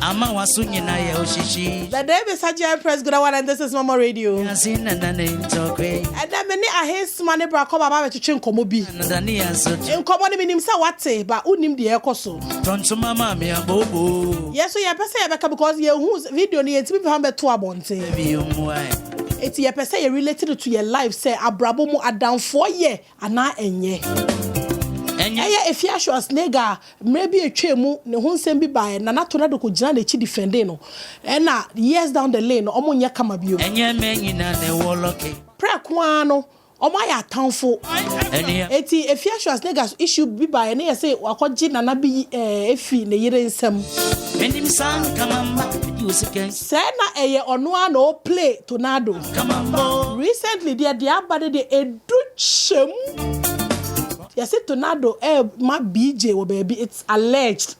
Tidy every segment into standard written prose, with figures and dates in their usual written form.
ama wasunye na ya oshishi. The name is Haji Press Good One, and this is Mama Radio. Yazina na ntokwe. And then many a his money bra come about to chin komobi. Ndani ya soto. In common minim sa wate, but unim the ekoso. Tonto mama me abobo. Yes, so ya pesa ya beka because you whose video ni enti be hambe to abonte. Ebi umwai. Eti ya pesa ya related to your life say abrabo mu adan 4 year ana enye. Aya Afia Schwarzenegger maybe a chemu ne ho nsem bi bae na nato ko gina na chi defending no. Na years down the lane omo nya kama bio. Enye menyi na ne woloke. Pra kwa no omo ya tanfo. Eti Afia Schwarzenegger issue bi bae na say wakogi na bi efi ne yire nsem. Menim san kamamba usike. Say na eye ono a no play tornado. Kamambo. Recently dia abade de edu chem. Yes, it tornado my BJ wo baby. It's alleged.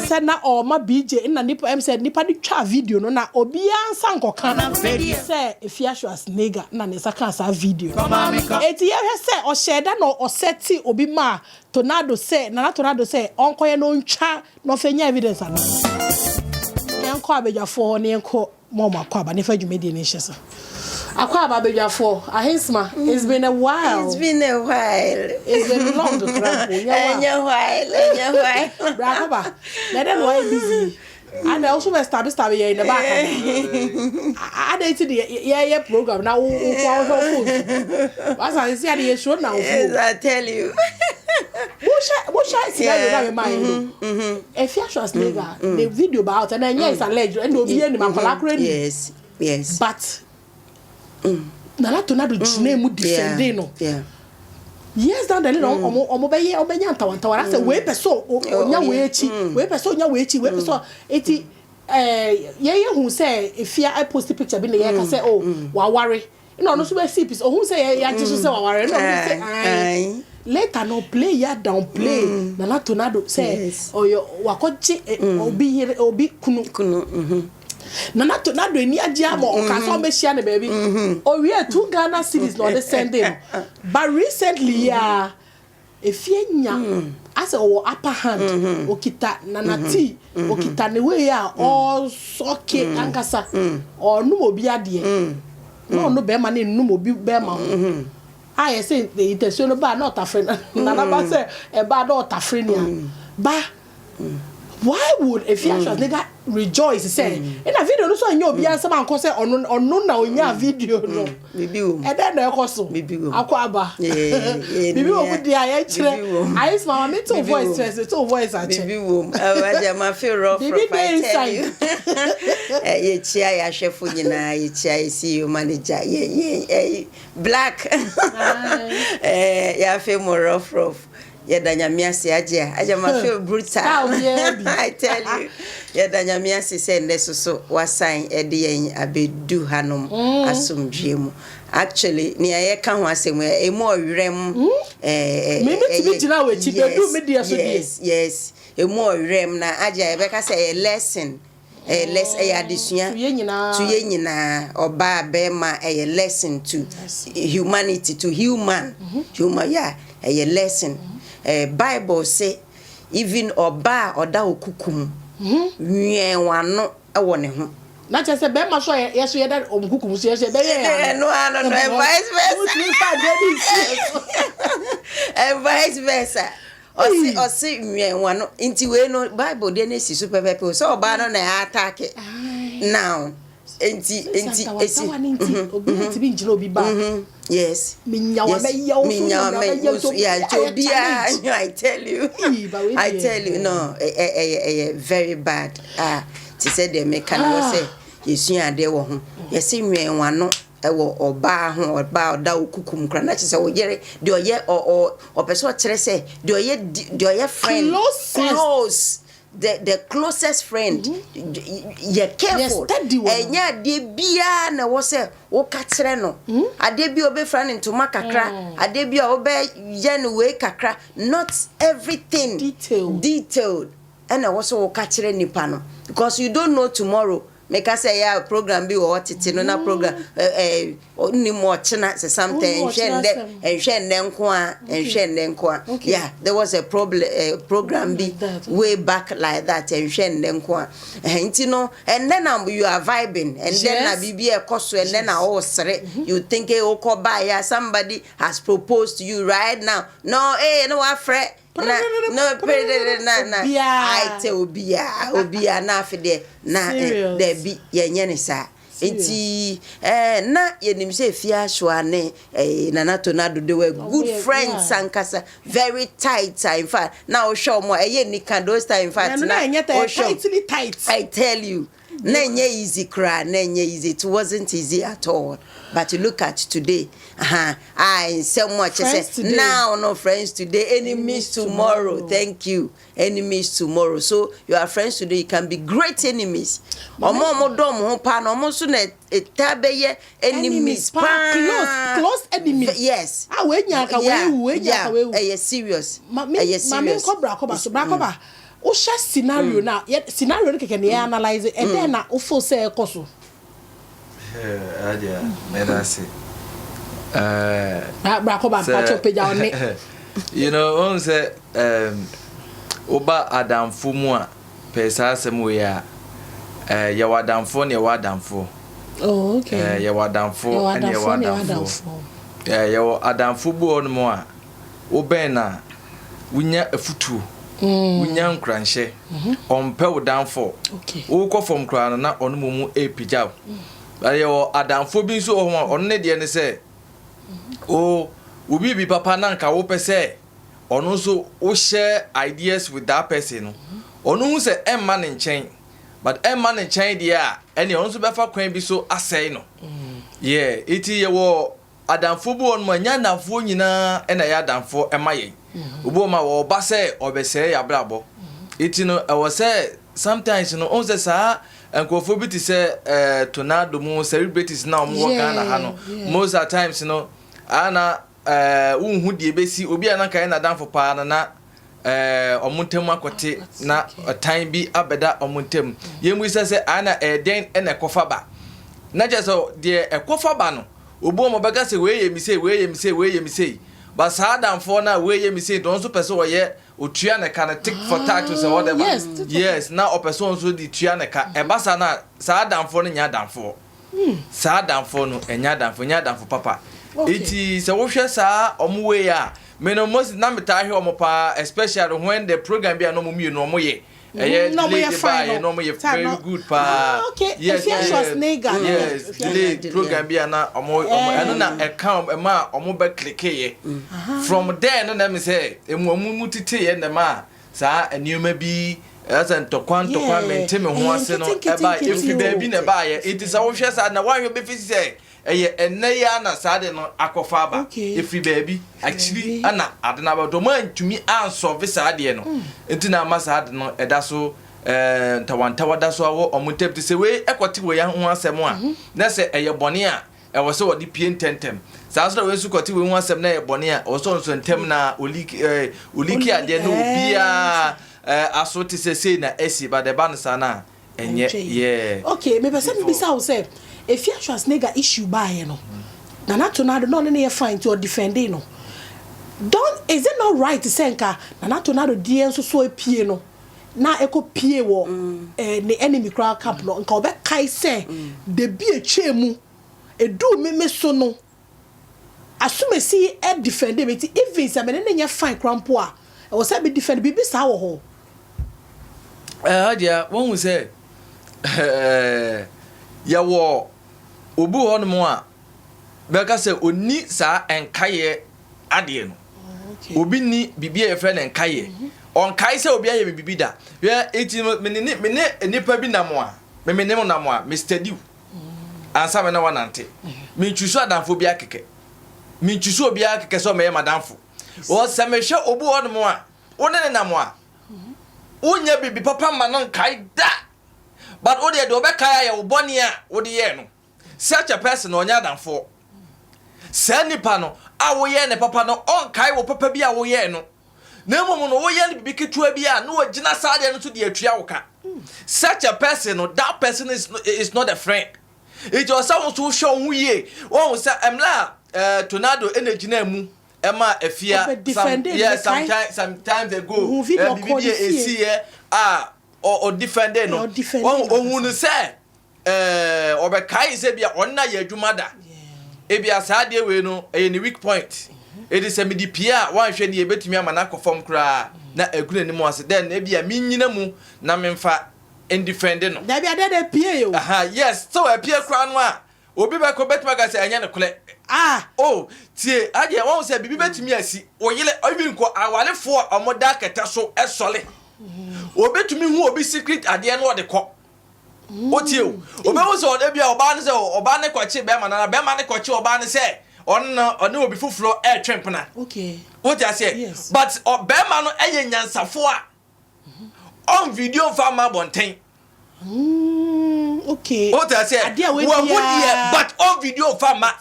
Said na or my BJ in na nipa said nipa di twa video no na obi ansa nkoka say Afia Schwarzenegger na ne saka sa video. Eti ye say o share da no o seti obi ma tornado say na tornado say onko ye no ntwa no fenya evidence ana. Yanko abejafo ne yanko mama kwa ba ne fa dwumedi ne hyesa. Akwa babejafo ahisma. It's been a while. It's been long. Brava. Let them why busy. And I also was stabby here in the back. I dated the program now. As I said, you should now. Yes, I tell you. What shall I say? Afia Schwarzenegger, the video about and then yes, alleged and will be any man. Yes. But Nala tornado chine mu defending no. Yeah. Yes, down the lane omo be ye obenya ntawantawara say we person onya we echi we person onya we echi we person eti ye hu say Afia I post picture bi na ye ka say oh wa ware no no so be see piece oh hu say ya ji so say wa ware no say later no play ya down play Nala tornado say oyo wakoji obi kunu na tornado eni agya mo okaso be share ne baby o we 2 Ghana series no dey sending but recently Afia nya as o upper hand okita nanati okita ne we all soke ankasa o no obi ade no be ma ne no obi be ma I say the intention ba not a friend na ba say e ba not a friend ba why would Afia Schwarzenegger rejoice say in a video no so anya obi answer man ko say ono na onya video no bibi wo e den na ekoso bibi wo akwa aba bibi wo budi aye kire I is mama me to voice first to voice a che bibi wo awaja ma feel rough from I tell you ye chia ya chef nyina ye chia CEO manager ye black ya feel more rough Yadanyamiasi aja ma feel brutal. I tell you. Yadanyamiasi say so wasan ede abedu hanom asumdwemu. Actually ni aye ka ho asem e mo werem me be gina we chi bedu media so die. Yes. E mo werem na aja e be ka say a lesson. Less addition to ye nyina oba be ma a lesson to humanity to human a lesson. Bible say even oba oda okukum nwen wano e wo ne ho na che se be ma so yeso ye da omkukum so yeso be ye no vice versa osi nwen wano inti we no Bible de na si super pepe so oba no na attack now enti obi tibi njira obi ba yes minyawa I tell you no very bad ti said the mechanic say yesu ade wo ho yesi nwen wano e wo oba ho oba da okukum kra na chese wo yere de oye o person kire say de oye friend close the closest friend you careful enya de bia na wo say wo ka kire no ade bia obe friend into makakra ade bia obe ye no we kakra not everything detailed and I was wo ka kire nipa no because you don't know tomorrow make us say ya program be or titi no na program ni mo chena say something yeah there was a program be way back like that and then you are vibing and then na bibi e koso and then all sere you think buy somebody has proposed to you right now no no afre na I tell obia na afide na there be yenye ne sa enti na yenim se Afia Schwarzenegger Nana Tornado they were good friends sankasa very tight in fact now show more ni can those time in fact na tight I tell you Nenye easy cry, nenye easy. It wasn't easy at all. But you look at today, so much. Now, no friends today, enemies tomorrow. Thank you, enemies tomorrow. So you are friends today, you can be great enemies. Almost enemies, close enemies. Yes. Serious. Osha scenario na scenario no keke na analyze and then na ofo say ekoso adia me da se bra ko ba pacho peja oni you know on say oba adamfo mu a pesa asem we a ya wadamfo ne wadamfo oh okay ya wadamfo ne wadamfo ya adamfo bu on mu a oben na wunya afutu Unyan cranche on pel down for. O ko from crown na on mumu e pijab. But your Adam Phobin so on ne de say. Oh, ubi be papa nanka wo pese. On also o share ideas with that person. On who say em man in chain. But em man in chain dia any also be fa kwan bi so asay no. Yeah, iti ye wo Adam Phobo on manya na fo nyina e na ya Adam fo emaye. Ubo ma wo ba se obese ya brabo iti no e wo se sometimes no on se sa enkofo bi ti se tornado mu celebrities na omo Ghana ha no most of times no ana unhu die besi obi ana kan na danfo pa na omuntem akote na time bi abeda omuntem yemu se ana den na ekofa ba na je so de ekofa ba no obo mo bega se we yemi say but Sadam for now where you say don't so person ye utua can take for titles or whatever. Yes, now a person so the tuaneka e basa na Sadam for nya dan for. Sadam for no enya dan for papa. It is a washer sa omwe ya. Me no most na meta he omopa especially when the program be no mu no mo ye. No more fine. No more very good pa. Okay. Yes. Afia Schwarzenegger. Yes. The program be na omo na account e ma omo be click ye. From there no me say emu mutite ye na ma sa enioma bi as en tokwan maintain me ho ase no e ba if baby na ba ye it is a wo hwe sa na wa hwe be fi say eye na sade no akofa ba if baby actually ana adena ba do man tumi answer ve sade no enti na ma sade no eda so tawantawa da so awo omutep se we ekoti we ya ho asem a na se eye bone a e wo se wo di pie ntentem sa so we su koti we ho asem na eye bone a wo so ntem na oliki ade no bia aso ti se na esi ba de ban sa na enye yeah okay me person be sa say Afia Schwarzenegger issue by no Nana Tornado no ne fine to defending no is it not right to say nka Nana Tornado die so epie no na eko pie wo the enemy crowd camp no nka obe kai say de bi etwemu edu me so no asume si e defend me even say me ne fine crampo a e wo say be defend bibi sa wo ho dia won hu say ya wo obu hono mo a beka se oni sa enkaye ade no obi ni bibia ye friend enkaye on kai se obi aye bibi da ya eti me nipa bi na mo a me ne na mo a Mr. Diu ansa me na wanante me ntwiso adanfo bi akeke me ntwiso obi akeke so me madamfo o se me hwe obu hono mo a woni ne na mo a unya bibi papa ma no kai da but o de obekaya ya oboni a o de ye no such a person onya danfo se nipa no a wo ye ne papa no on kai wo papa bi a wo ye no na mmom no wo ye ne bibi ketua bi a no wagina saade no so de atua wo ka such a person no that person is not a friend it was someone to show who ye won say emla tornado energy na mu ema Afia sometimes ago bibi esi or defending no won ohun say obekai say bia onna ya adwuma da ebia saade we no any weak point it is a midipia wan hwe ne ebetumi amana kofom kra na aguna ni mo ase den ebia minyina mu na memfa independent no da bia de pie yo yes so a pie kra no a obi be ko betuma ga se anya ne kole tie ade won se bibi betumi asi oyele even ko awalefo omoda keta so esole obetumi hu obi secret ade no de ko otie obi wo se oda bia oba ne se oba ne kwachi be ma na be ma ne kwachi oba ne se on obi fufuro twempna okay what you say but be ma no eye nyansafo a on video fa ma bonten okay what you say but on video fa ma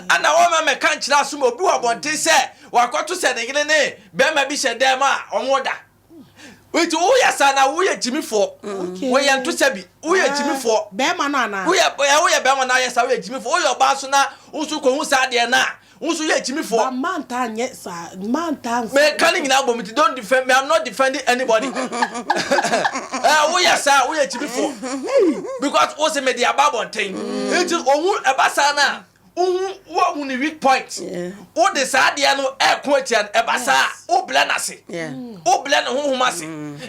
ana o me kan kira so obi wa bonten se wakoto se ne gine ne be ma bi she dem a omoda wait wo ya sana wo ya jimifo wo ya nto sabi wo ya jimifo be ma no ana wo ya be ma na ya sa wo ya jimifo wo ya ba so na unsu ko hu sa de na unsu ya jimifo manta anye sa manta me kan nyina bom ti don't defend me. I'm not defending anybody wo ya sa wo ya jimifo because wo se me dia babonten it is ohun e ba sa na wo ni weak point wo de sa de no e ko atian e ba sa wo blend ase wo blend ho ase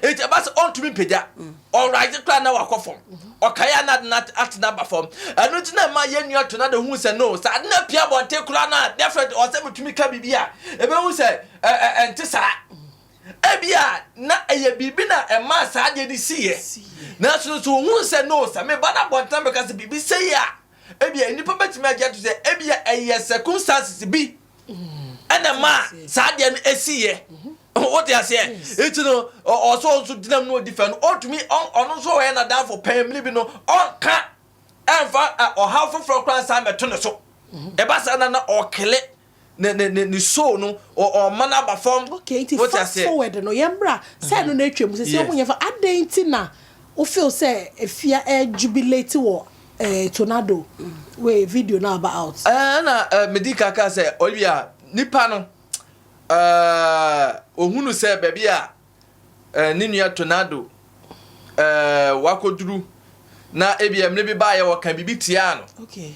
it e ba sa on to me peja all right kra na wakofom okaya na at na ba form anu ti na ma ye nua to na de hu se no sa na pia bonte kra na different o se betumi ka bibia e be hu se enti sa ebia na eye bibi na e ma sa de di siye na so hu se no sa me ba na bonte because bibi say ya ebia nipa betimi agya to say ebia eye circumstances bi ana ma sa de no esiye what you say it no also dinam no defend or to me on so we na down for pay me no on can enfa or half for crown sam to no so e ba sa na o kele ne so no or man aba form okay what you say forward no yembra say no na twem say omunye fa adenti na o feel say Afia jubilate wo tornado we video now about na medical ka say Olivia nipa no ohunu se baby a ninua tornado wakoduru na ebia mle bi ba ye woka bibi tia no okay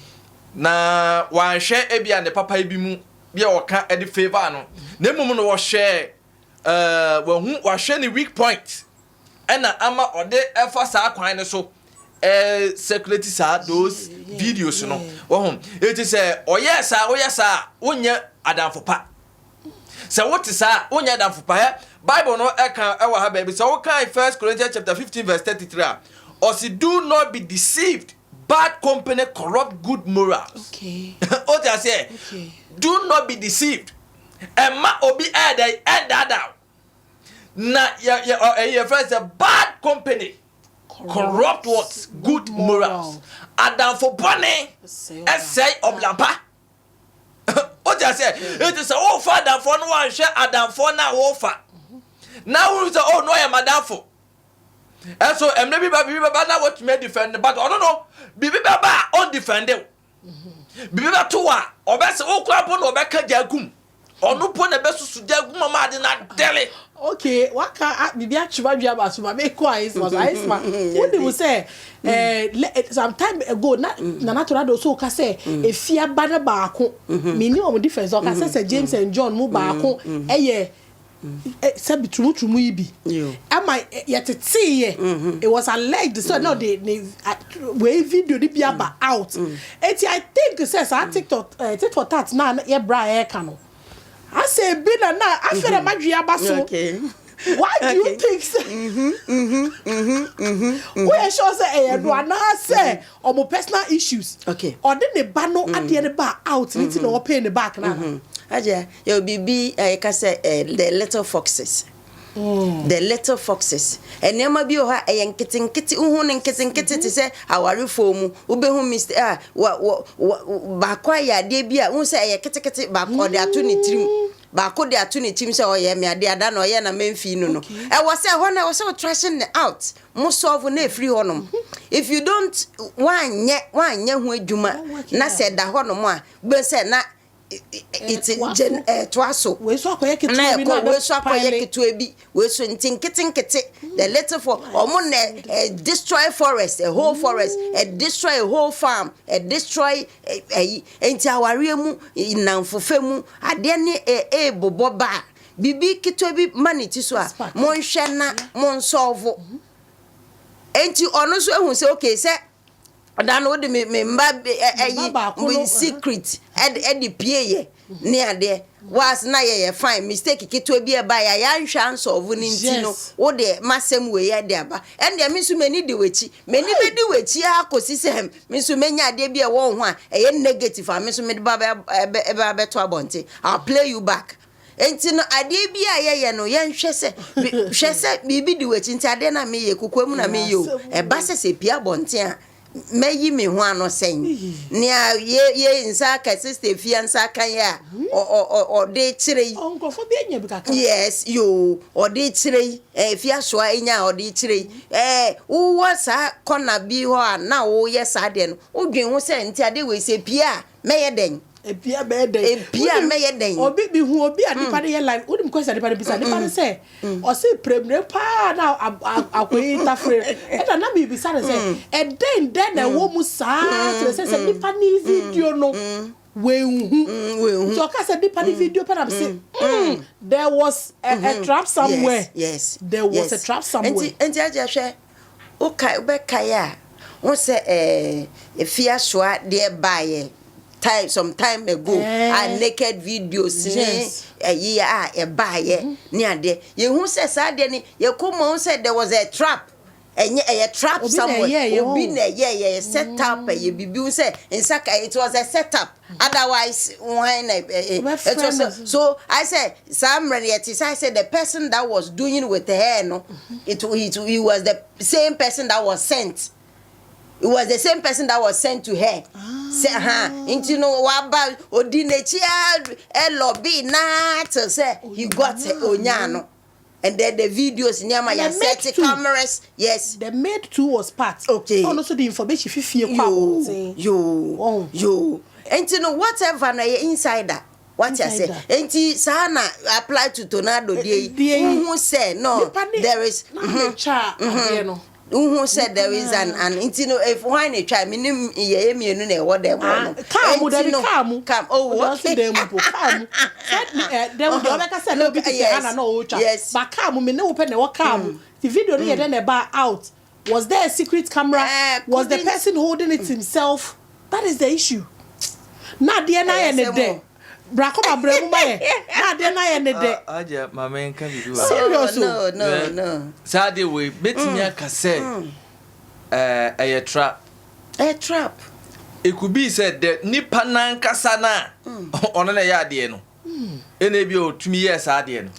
na wanhwe ebia ne papa bi mu bia woka e de favor no na mum no wo hwe wahwe ni weak point ena ama ode efa sa kwan ne so security sa those videos no wo it is oyesa wonye adamfo pa so what is onya dan fupa Bible no eka ewa ha baby so kan 1 Corinthians chapter 15 verse 33 or say do not be deceived bad company corrupt good morals okay what I say okay do not be deceived emma obi that na your friends a bad company corrupt what good morals adam for bone say oblampa what you say it is all father for no one share adam for na wo fa now we say oh no ya madam for and so bibi baba na what me defend but I don't know bibi baba on defend bibi ba to wa obese wo kwa bo no obeka jagum onu po na besusu jagum ma de na dele okay waka bibi achuba bia ba so ma me ko ice was ice ma what they will say some time ago na tornado so ka say Afia bana ba ako minimum difference o ka say James and John mu ba ako eye sabi tumu ibi ama yetete ye it was alleged so now they we video the bia ba out I think says TikTok that na ye bra e ka no I say bi na Afia madua ba so okay why do you think so we sure say do na say omo personal issues okay or then the ba no ade the ba out nti no pay the back na aja you bibi ka say the little foxes the little foxes enema bi o ha nkiti uhu ne nkiti ti say aware fomu ubehu mr ba kwa ya de bi a hu say kitikiti ba ko de ato ni tirim ba ko de ato ne tim say oye me ade ada na oye na memfi no no e wo say ho na wo say trashing out mo solve na free honom if you don't wanye ho adwuma na say da honom a be say na it's twaso we so akoye ketu bi na we so akoye ketu bi we so ntinkete the little for omo na destroy forest a whole forest destroy a whole farm destroy enti aware mu nanfofa mu ade ne bobo ba bibi ketu bi maniti so a mon hwe na mon solve enti ono so ehun say okay say dan wo de me mba we secret the pie ne ade was na ye fine mistake keto bi e ba ya nhwa ansolve ni ntino wo de masem we ye de aba en de me so mani de wechi mani be de wechi akosi sem me so manya ade bi e wo ho a e negative a me so me de ba be to abonte I'll play you back enti no ade bi a ye no ye nhwe se bibi de wechi nti ade na me ye kokwam na me yo e ba se pia bonte a meyi me ho ano sen ne ye nsa ka sister fia nsa kan ya o de chire onkofo bi enya bi kaka yes yo o de chire fia soa enya o de chire wo sa kona bi ho na wo ye sa de no odwen ho se nti ade we se pia meye den epia be den epia meye den obi bi hu obi adipa de live odim kwesa adipa de bisa adipa say o se premre pa na akoyi tafre eta na bi bisa say den na wo mu sa say adipa ni video no we hu so ka say adipa ni video pa na say there was a trap somewhere yes there was a trap somewhere enti aja hwe o kai be kai a wo say Afia Schwa de baye some time ago a naked videos ye baye ni ade ye hu say sade ni ye komo say there was a trap a trap somewhere obi na ye set up ye bibi say insaka it was a setup otherwise when it was so I said some reality I said the person that was doing with the hair no it was the same person that was sent. It was the same person that was sent to her. Say, into no waba odinechia lobby na to say he got onyano. And then the videos nyama ya set cameras. Yes. The maid too was part. Okay. And also the information yo. And you know whatever na insider. What I say? Enti sana apply to tornado who say no there is who said there is an intino if wine a try minim ye mienu na what dem come oh what dem po come dem dey make say no be Anna no ocha but come me no open na what come the video dey then about out was there a secret camera was the person holding it himself that is the issue na dey na ye dey Brakoma bremu bae na de na ye ne de aja mama enka bidu serious no sade we betimi aka say a trap it could be said that nipa nankasa na ono na ya ade no ene bi otumi yes ade no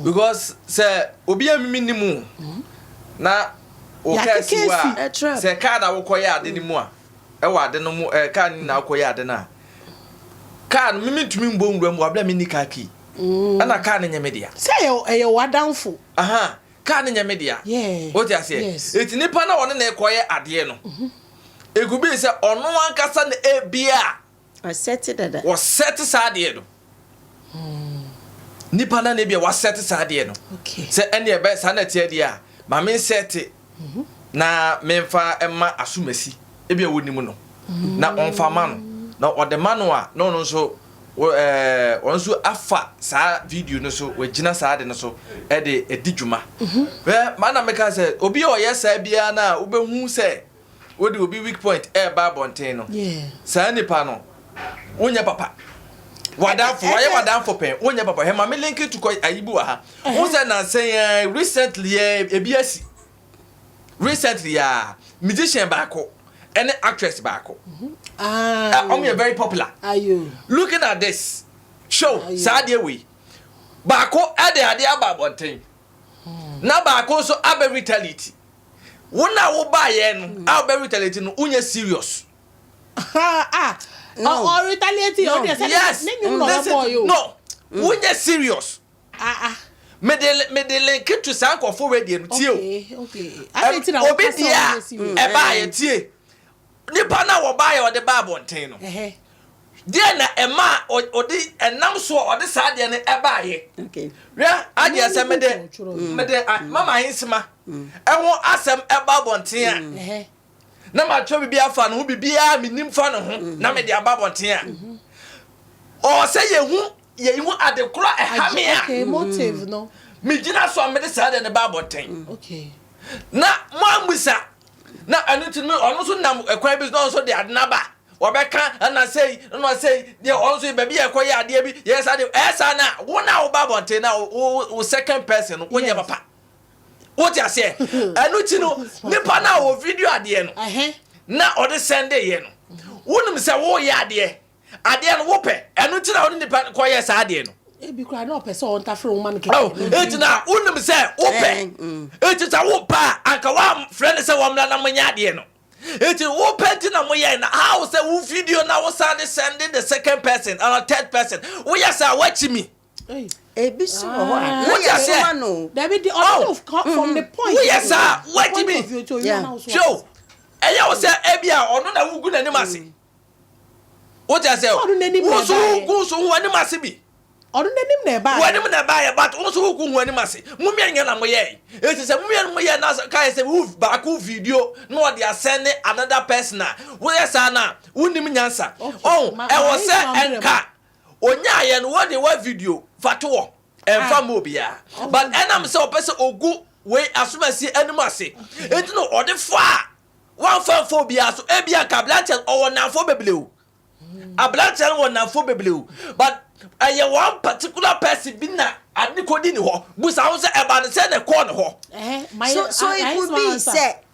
because say obi amimi nimu na o kasi wa say ka na wo koya ade nimu a e wa ade no mu ka ni na koya ade na kan mimi tumi mbonwura mu abla mini kaki ana kan nyame dia say e wadanfo kan nyame dia o ti ase eti nipa na wona na ekoye ade no egubi se ono ankasa na ebia o set sade no nipa na ebia wa set sade no se ene e be sanate dia ma men set na menfa emma asumasi ebia wonimu no na onfa ma no na odemano no so onso afa sa video no so wagina sa de no so e de edidwuma mana meka say obi o yesa bia na obehu say wodi obi weak point ba bonten no sa nipa no wonya papa wadanfo pen wonya papa he ma me link to ayibu ha won say na say recently ebiasi recently musician baako and actress baako I'm very popular. Are you looking at this show? Sadia we baako ade aba bonten na baako so abe retaliate wona wo ba ye no abe retaliate no unye serious no or retaliate you dey say yes no wonye serious me de link to san ko for radio no tie o obi dia e ba ye tie nipa na wo ba ye o de ba bonten no dia na ema odi enam so odi sa de ne e ba ye ria adia se me de mama hinsima ewo asem e ba bonten a na ma twa bibia fa no bibia minim fa no ho na me de aba bonten a o se ye hu adekro e ha me a okay motive no me gina so me de sa de ne ba bonten okay na mo amusa na anu ti no ono so nam ekwan bi no so de adnaba obeka na say no say de also baby ekoye ade bi yes ade esa na wo na wo ba bonten na wo second person wo nye papa what you say anu ti no nipa na wo video ade no na ode send ye no wonum se wo ye ade no wo pe anu ti na wo nipa ko ye sa ade no e bi kra na opese on ta frɛ woman ke eti na wonum se wo pe eti sa wo pa anka wa friend se wo mla na manya ade no eti wo pe ti na mo ye na how say wo video na wo sending the second person and third person wo ya sa watch me ebi so ho a na ya so no there be the of from the point yes sir watch me show eya wo say ebia ono na wugu na nim ase what you say wo so wo nim ase bi ono nanim na ba wo na ba ya but wo so wugu wo nim ase mumia nya na mo ye eti say mumia mo ye na kai say wo ba ku video no dey send another person na wo yes na wo nim nyansa e wo say enka onya ye no wo dey wa video fatowo emfa mo bia but enam say opese ogu we asomasi animase enti no ode fa one fan phobia so ebia ka blanche o wonanfo bebleu a blanche wonanfo bebleu but aye one particular person bi na ade kodi ni ho busa ho say eba ne say ne call ne ho so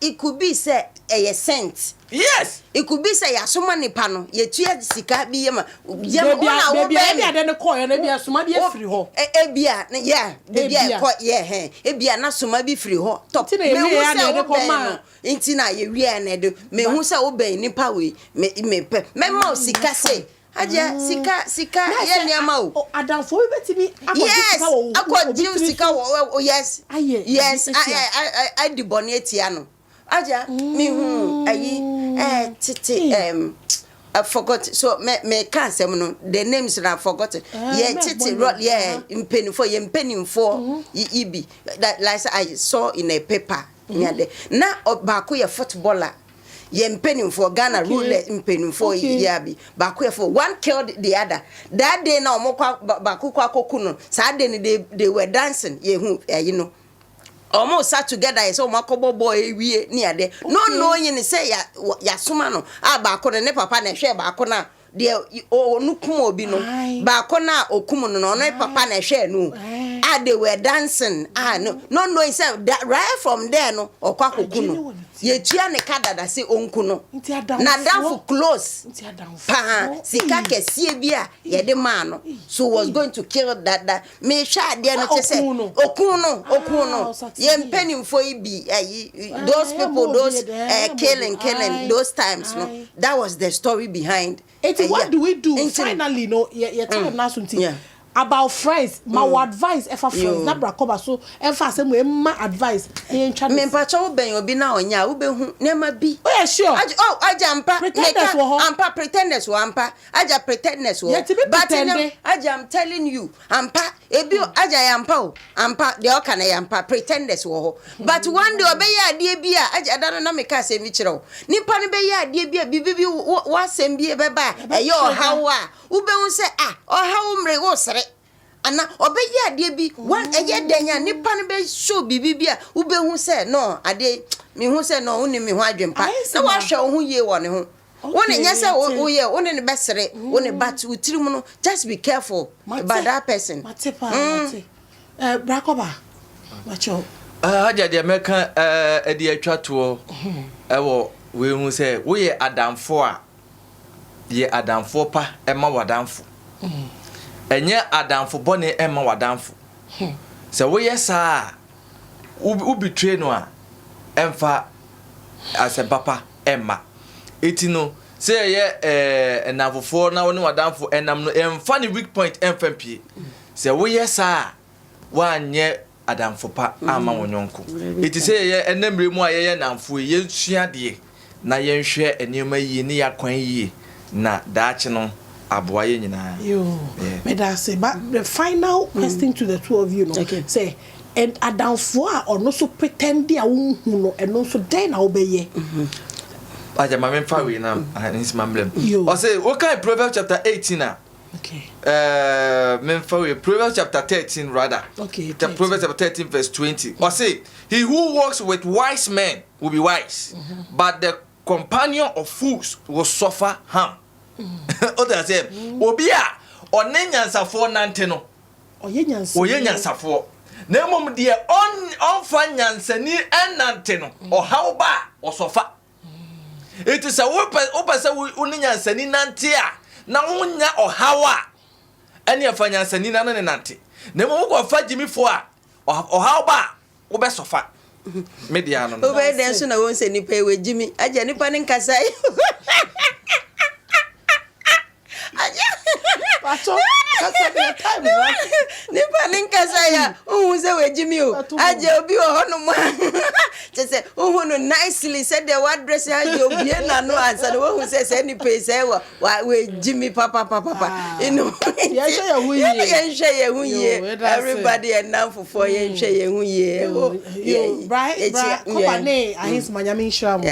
it could be say a cent yes it could be say asoma nipa no ye tua sika bi ye ma ye na wo be ebia de ne call ye na bia soma bi afiri ho ebia yeah ebia ko ye ebia na soma bi firi ho top me hu say wo be no inti na ye wi na de me hu say wo be nipa we me pe me ma sika say aja sika ye niama o adamfo bi betimi akọ sika wo yes I di boni etia no aja mi hu ayi titi I forgot so me can say no the names I forgot titi impenifo ibi that like I saw in a paper na baako ye footballer ye mpenimfo Ghana rule mpenimfo yabi baako ye for one killed the other that day na omokwa baako kwa kokuno sa day they were dancing ye hu you almost sat together so makobo boy wie ni ade no yin say ya soma no baako ne papa na hwe baako na de onukum obi no baako na okum no no papa na hwe no they were dancing no he said that right from there no okwa kokuno ye tua ne kadada say onku no na danfo close pa sika kesie bia ye de man no so was going to kill that me sha de no te say okuno ye mpenimfo ibi those people those killing those times no that was the story behind it. What do we do finally no ye tell na sunti about friends my advice ever friends na bra koba so ever say my advice e ntwa me pa cho ben obi na onya wo be hu nema bi oh yeah sure aja ampa pretenders wo ampa aja pretenders wo but aja I'm telling you ampa ebi aja ya ampa de o kana ya ampa pretenders wo but one day obe ya ade bia aja dano na me ka se mi kire wo nipa ne be ya ade bia bibi wa sem bia be ba eyo hawa wo be hu se hawo mre wo sere ana obeyi ade bi one eye danya nipa ne be show bibia wo be hu se no ade mi hu se no woni mi hu adwempa na wa hwe wo hu ye wo ne ho woni nya se wo ye woni ne besere woni but utirimu no just be careful about that person mate brakoba macho aja de meka ade atwa to ewo we hu se wo ye adamfo a ye adamfo pa ema wadamfo enye adamfo bone ema wadamfo se wo yesa u betray no a emfa ase papa ema etino se ye enafofo na woni wadamfo enam no emfa ni weak point emfa pie se wo yesa wa anye adamfo pa ama wonyonko iti se ye enemre mu a ye namfo ye sua de na ye nhwe enema yi ne yakwan yi na daache no aboa ye nyina me da say but the final question to the two of you no say and adamfo a ono so pretend a wo hu no eno so den na obeye aja mama mfa we na his mamlem o say what kind Proverbs chapter 18 okay Proverbs chapter 13 rather. Okay. The Proverbs chapter 13 verse 20. Or say, he who walks with wise men will be wise, but the companion of fools will suffer harm. Other say, Obia or Nenyansafo Nanteno. Oye Nyansafo. Nemom dear on Fanyansani and Nanteno, or how ba or sofa. It is a opasa Unyansani Nantia. Na unya ohawa ani afanya ni na ne nante na mo ko fa jimi fo a ohawa ba wo be sofa media no o be den so na won se nipa e we jimi aja nipa ne nkasai aja pato kasa be time right nipa ne nkasai a o se we jimi o aja obi o hono mo je se o hono nicely said the word dress aja obi na no answer wo hu se nipa se we jimi papa you know ye share ye hu ye everybody and now for ye share ye hu ye right company ahis manyame nshram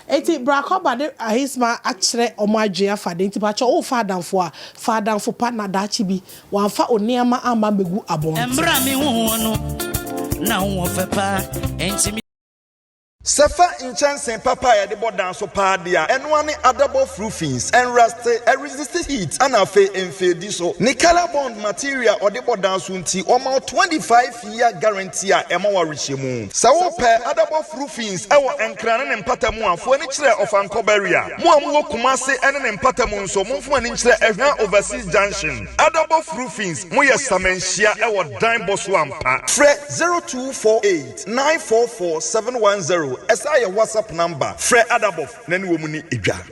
eti brakoba de ahisma akire omadwe afade nti ba cho o fadanfo pa na dachi bi wanfa oniama ama megu abon embra mi hu no na hu fepa enti Sefa inchansen papa ya de bodan so pa dia enwane adabo roofings and resist heat and afe enfedi so ni color bond material or de bodan so nti o 25-year guarantee a ema wa rehemu sa wo pe adabo roofings e wo enkrane ne mpatamu afo ani kire of ankoberia mo amwo kumase ene ne mpatamu nso momfo ani kire ehwa overseas junction adabo roofings mo ye samenhia e wo dan boso ampa fre 0248 944 710 Esa your WhatsApp number. Fred Adabof, nani womuni idwa.